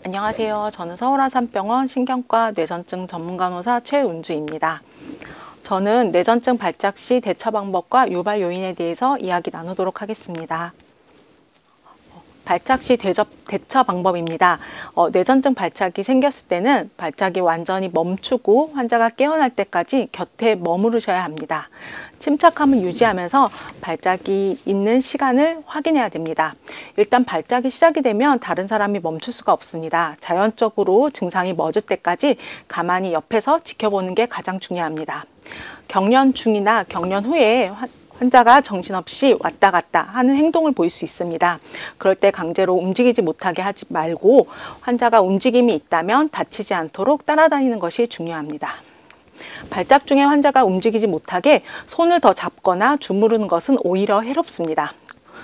안녕하세요. 저는 서울아산병원 신경과 뇌전증 전문간호사 최은주입니다. 저는 뇌전증 발작 시 대처 방법과 유발 요인에 대해서 이야기 나누도록 하겠습니다. 발작 시 대처 방법입니다. 뇌전증 발작이 생겼을 때는 발작이 완전히 멈추고 환자가 깨어날 때까지 곁에 머무르셔야 합니다. 침착함을 유지하면서 발작이 있는 시간을 확인해야 됩니다. 일단 발작이 시작이 되면 다른 사람이 멈출 수가 없습니다. 자연적으로 증상이 멎을 때까지 가만히 옆에서 지켜보는 게 가장 중요합니다. 경련 중이나 경련 후에 환자가 정신없이 왔다 갔다 하는 행동을 보일 수 있습니다. 그럴 때 강제로 움직이지 못하게 하지 말고 환자가 움직임이 있다면 다치지 않도록 따라다니는 것이 중요합니다. 발작 중에 환자가 움직이지 못하게 손을 더 잡거나 주무르는 것은 오히려 해롭습니다.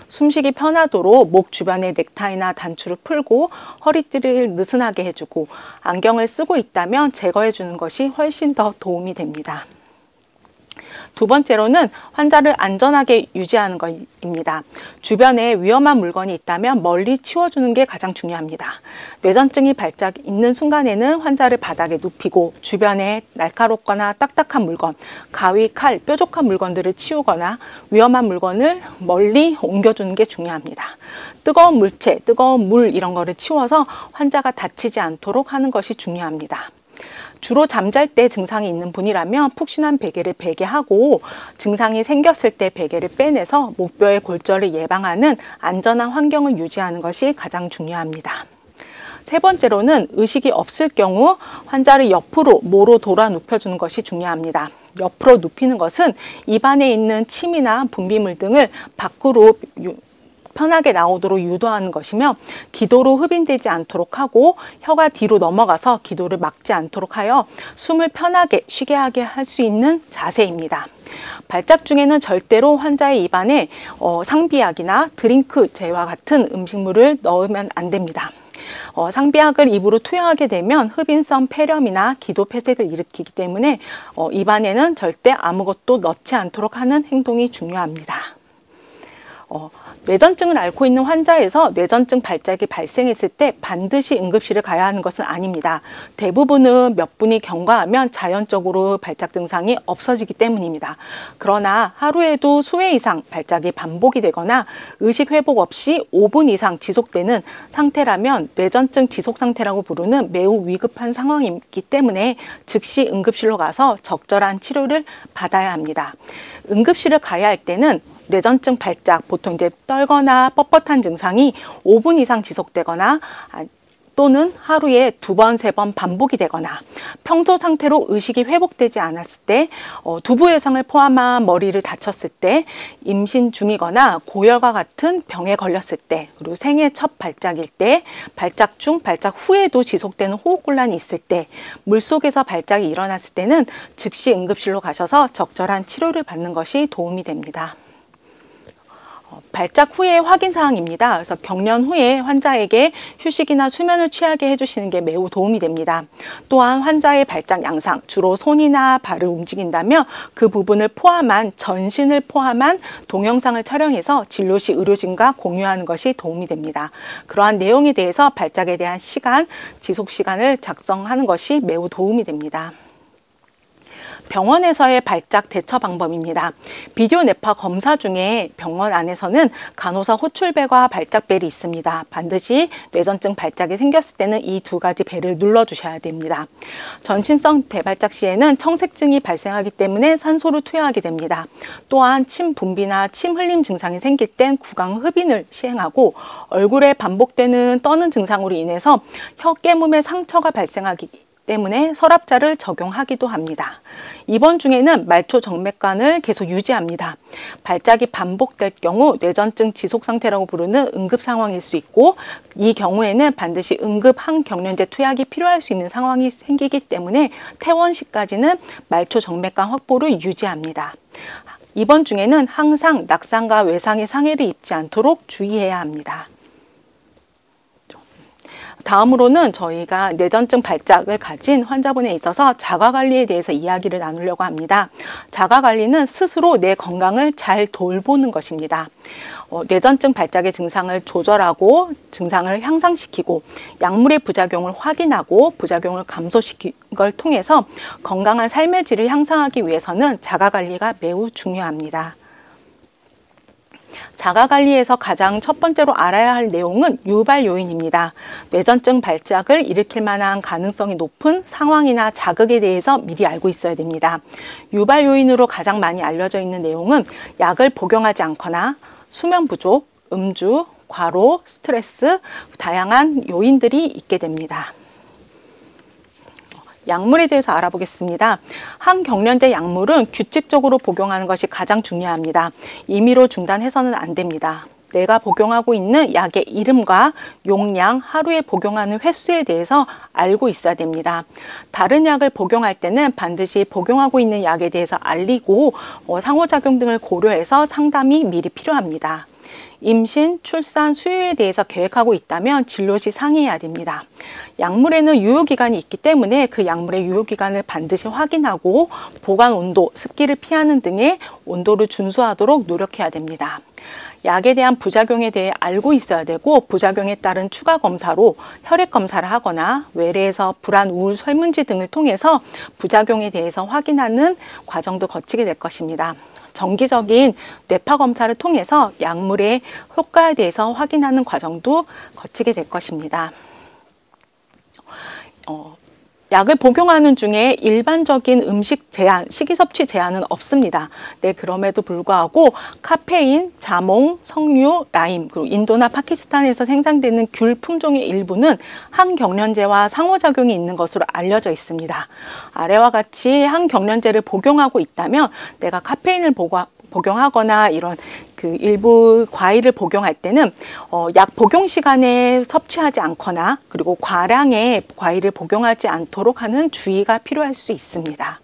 숨쉬기 편하도록 목 주변의 넥타이나 단추를 풀고 허리띠를 느슨하게 해주고 안경을 쓰고 있다면 제거해 주는 것이 훨씬 더 도움이 됩니다. 두 번째로는 환자를 안전하게 유지하는 것입니다. 주변에 위험한 물건이 있다면 멀리 치워주는 게 가장 중요합니다. 뇌전증이 발작 있는 순간에는 환자를 바닥에 눕히고 주변에 날카롭거나 딱딱한 물건, 가위, 칼, 뾰족한 물건들을 치우거나 위험한 물건을 멀리 옮겨주는 게 중요합니다. 뜨거운 물체, 뜨거운 물 이런 거를 치워서 환자가 다치지 않도록 하는 것이 중요합니다. 주로 잠잘 때 증상이 있는 분이라면 푹신한 베개를 베게 하고 증상이 생겼을 때 베개를 빼내서 목뼈의 골절을 예방하는 안전한 환경을 유지하는 것이 가장 중요합니다. 세 번째로는 의식이 없을 경우 환자를 옆으로 모로 돌아 눕혀주는 것이 중요합니다. 옆으로 눕히는 것은 입안에 있는 침이나 분비물 등을 밖으로 편하게 나오도록 유도하는 것이며 기도로 흡인되지 않도록 하고 혀가 뒤로 넘어가서 기도를 막지 않도록 하여 숨을 편하게 쉬게 하게 할 수 있는 자세입니다. 발작 중에는 절대로 환자의 입안에 상비약이나 드링크제와 같은 음식물을 넣으면 안 됩니다. 상비약을 입으로 투여하게 되면 흡인성 폐렴이나 기도 폐색을 일으키기 때문에 입안에는 절대 아무것도 넣지 않도록 하는 행동이 중요합니다. 뇌전증을 앓고 있는 환자에서 뇌전증 발작이 발생했을 때 반드시 응급실을 가야 하는 것은 아닙니다. 대부분은 몇 분이 경과하면 자연적으로 발작 증상이 없어지기 때문입니다. 그러나 하루에도 수회 이상 발작이 반복이 되거나 의식 회복 없이 5분 이상 지속되는 상태라면 뇌전증 지속 상태라고 부르는 매우 위급한 상황이기 때문에 즉시 응급실로 가서 적절한 치료를 받아야 합니다. 응급실을 가야 할 때는 뇌전증 발작, 보통 이제 떨거나 뻣뻣한 증상이 5분 이상 지속되거나 또는 하루에 2번, 3번 반복이 되거나 평소 상태로 의식이 회복되지 않았을 때, 두부 외상을 포함한 머리를 다쳤을 때, 임신 중이거나 고열과 같은 병에 걸렸을 때, 그리고 생애 첫 발작일 때, 발작 중, 발작 후에도 지속되는 호흡곤란이 있을 때, 물속에서 발작이 일어났을 때는 즉시 응급실로 가셔서 적절한 치료를 받는 것이 도움이 됩니다. 발작 후의 확인 사항입니다. 그래서 경련 후에 환자에게 휴식이나 수면을 취하게 해주시는 게 매우 도움이 됩니다. 또한 환자의 발작 양상, 주로 손이나 발을 움직인다면 그 부분을 포함한 전신을 포함한 동영상을 촬영해서 진료시 의료진과 공유하는 것이 도움이 됩니다. 그러한 내용에 대해서 발작에 대한 시간, 지속 시간을 작성하는 것이 매우 도움이 됩니다. 병원에서의 발작 대처 방법입니다. 비디오 뇌파 검사 중에 병원 안에서는 간호사 호출벨과 발작벨이 있습니다. 반드시 뇌전증 발작이 생겼을 때는 이 두 가지 벨을 눌러주셔야 됩니다. 전신성 대발작 시에는 청색증이 발생하기 때문에 산소를 투여하게 됩니다. 또한 침 분비나 침 흘림 증상이 생길 땐 구강 흡인을 시행하고 얼굴에 반복되는 떠는 증상으로 인해서 혀 깨물에 상처가 발생하기 때문에 서랍자를 적용하기도 합니다. 입원 중에는 말초 정맥관을 계속 유지합니다. 발작이 반복될 경우 뇌전증 지속 상태라고 부르는 응급 상황일 수 있고 이 경우에는 반드시 응급 항경련제 투약이 필요할 수 있는 상황이 생기기 때문에 퇴원 시까지는 말초 정맥관 확보를 유지합니다. 입원 중에는 항상 낙상과 외상의 상해를 입지 않도록 주의해야 합니다. 다음으로는 저희가 뇌전증 발작을 가진 환자분에 있어서 자가관리에 대해서 이야기를 나누려고 합니다. 자가관리는 스스로 내 건강을 잘 돌보는 것입니다. 뇌전증 발작의 증상을 조절하고 증상을 향상시키고 약물의 부작용을 확인하고 부작용을 감소시키는 걸 통해서 건강한 삶의 질을 향상하기 위해서는 자가관리가 매우 중요합니다. 자가관리에서 가장 첫 번째로 알아야 할 내용은 유발 요인입니다. 뇌전증 발작을 일으킬 만한 가능성이 높은 상황이나 자극에 대해서 미리 알고 있어야 됩니다. 유발 요인으로 가장 많이 알려져 있는 내용은 약을 복용하지 않거나 수면 부족, 음주, 과로, 스트레스, 다양한 요인들이 있게 됩니다. 약물에 대해서 알아보겠습니다. 항경련제 약물은 규칙적으로 복용하는 것이 가장 중요합니다. 임의로 중단해서는 안 됩니다. 내가 복용하고 있는 약의 이름과 용량, 하루에 복용하는 횟수에 대해서 알고 있어야 됩니다. 다른 약을 복용할 때는 반드시 복용하고 있는 약에 대해서 알리고 상호작용 등을 고려해서 상담이 미리 필요합니다. 임신, 출산, 수유에 대해서 계획하고 있다면 진료 시 상의해야 됩니다. 약물에는 유효기간이 있기 때문에 그 약물의 유효기간을 반드시 확인하고 보관 온도, 습기를 피하는 등의 온도를 준수하도록 노력해야 됩니다. 약에 대한 부작용에 대해 알고 있어야 되고 부작용에 따른 추가 검사로 혈액 검사를 하거나 외래에서 불안, 우울 설문지 등을 통해서 부작용에 대해서 확인하는 과정도 거치게 될 것입니다. 정기적인 뇌파 검사를 통해서 약물의 효과에 대해서 확인하는 과정도 거치게 될 것입니다. 약을 복용하는 중에 일반적인 음식 제한, 식이 섭취 제한은 없습니다. 네, 그럼에도 불구하고 카페인, 자몽, 석류, 라임, 그리고 인도나 파키스탄에서 생산되는 귤 품종의 일부는 항경련제와 상호작용이 있는 것으로 알려져 있습니다. 아래와 같이 항경련제를 복용하고 있다면 내가 카페인을 복용하거나 이런 일부 과일을 복용할 때는 약 복용 시간에 섭취하지 않거나 그리고 과량의 과일을 복용하지 않도록 하는 주의가 필요할 수 있습니다.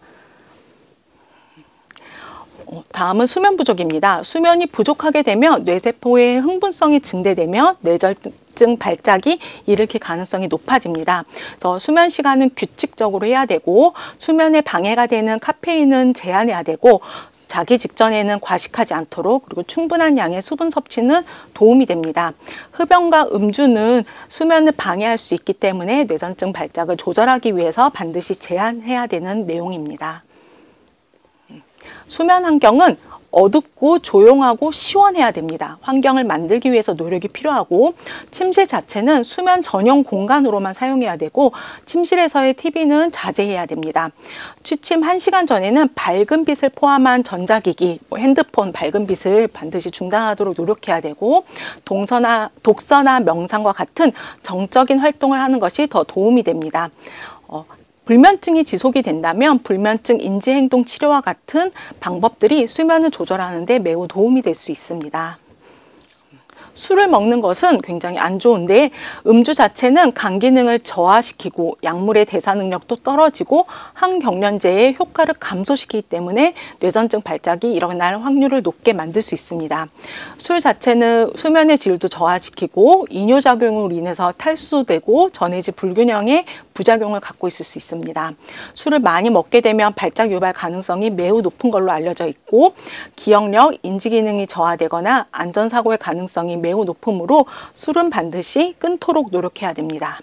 다음은 수면 부족입니다. 수면이 부족하게 되면 뇌세포의 흥분성이 증대되며 뇌전증 발작이 일으킬 가능성이 높아집니다. 그래서 수면 시간은 규칙적으로 해야 되고 수면에 방해가 되는 카페인은 제한해야 되고 자기 직전에는 과식하지 않도록 그리고 충분한 양의 수분 섭취는 도움이 됩니다. 흡연과 음주는 수면을 방해할 수 있기 때문에 뇌전증 발작을 조절하기 위해서 반드시 제한해야 되는 내용입니다. 수면 환경은 어둡고 조용하고 시원해야 됩니다. 환경을 만들기 위해서 노력이 필요하고 침실 자체는 수면 전용 공간으로만 사용해야 되고 침실에서의 TV는 자제해야 됩니다. 취침 1시간 전에는 밝은 빛을 포함한 전자기기, 핸드폰 밝은 빛을 반드시 중단하도록 노력해야 되고 독서나 명상과 같은 정적인 활동을 하는 것이 더 도움이 됩니다. 불면증이 지속이 된다면 불면증 인지행동 치료와 같은 방법들이 수면을 조절하는 데 매우 도움이 될 수 있습니다. 술을 먹는 것은 굉장히 안 좋은데 음주 자체는 간 기능을 저하시키고 약물의 대사 능력도 떨어지고 항경련제의 효과를 감소시키기 때문에 뇌전증 발작이 일어날 확률을 높게 만들 수 있습니다. 술 자체는 수면의 질도 저하시키고 이뇨작용으로 인해서 탈수되고 전해질 불균형의 부작용을 갖고 있을 수 있습니다. 술을 많이 먹게 되면 발작 유발 가능성이 매우 높은 걸로 알려져 있고 기억력, 인지기능이 저하되거나 안전사고의 가능성이 매우 높으므로 술은 반드시 끊도록 노력해야 됩니다.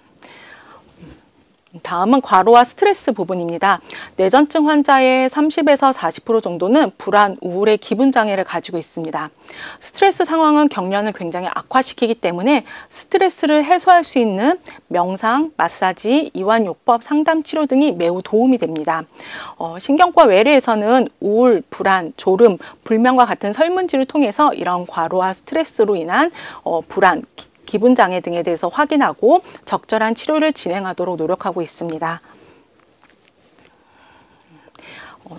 다음은 과로와 스트레스 부분입니다. 뇌전증 환자의 30에서 40% 정도는 불안, 우울의 기분 장애를 가지고 있습니다. 스트레스 상황은 경련을 굉장히 악화시키기 때문에 스트레스를 해소할 수 있는 명상, 마사지, 이완요법, 상담치료 등이 매우 도움이 됩니다. 신경과 외래에서는 우울, 불안, 졸음, 불면과 같은 설문지를 통해서 이런 과로와 스트레스로 인한 불안, 기분 장애 등에 대해서 확인하고 적절한 치료를 진행하도록 노력하고 있습니다.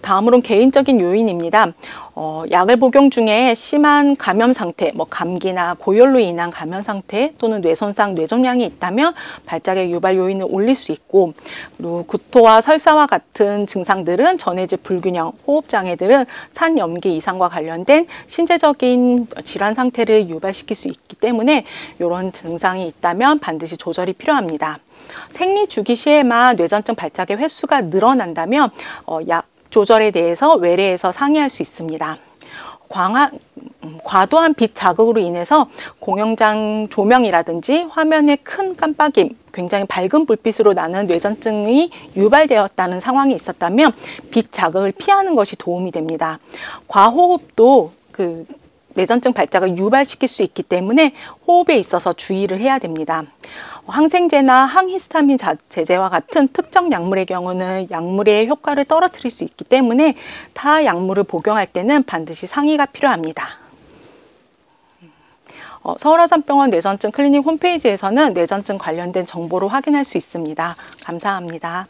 다음으로는 개인적인 요인입니다. 약을 복용 중에 심한 감염 상태, 감기나 고열로 인한 감염 상태 또는 뇌손상, 뇌종양이 있다면 발작의 유발 요인을 올릴 수 있고 그리고 구토와 설사와 같은 증상들은 전해질 불균형, 호흡장애들은 산염기 이상과 관련된 신체적인 질환 상태를 유발시킬 수 있기 때문에 이런 증상이 있다면 반드시 조절이 필요합니다. 생리 주기 시에만 뇌전증 발작의 횟수가 늘어난다면 약 조절에 대해서 외래에서 상의할 수 있습니다. 과도한 빛 자극으로 인해서 공영장 조명이라든지 화면의 큰 깜빡임, 굉장히 밝은 불빛으로 나는 뇌전증이 유발되었다는 상황이 있었다면 빛 자극을 피하는 것이 도움이 됩니다. 과호흡도 뇌전증 발작을 유발시킬 수 있기 때문에 호흡에 있어서 주의를 해야 됩니다. 항생제나 항히스타민 제제와 같은 특정 약물의 경우는 약물의 효과를 떨어뜨릴 수 있기 때문에 타 약물을 복용할 때는 반드시 상의가 필요합니다. 서울아산병원 뇌전증 클리닉 홈페이지에서는 뇌전증 관련된 정보를 확인할 수 있습니다. 감사합니다.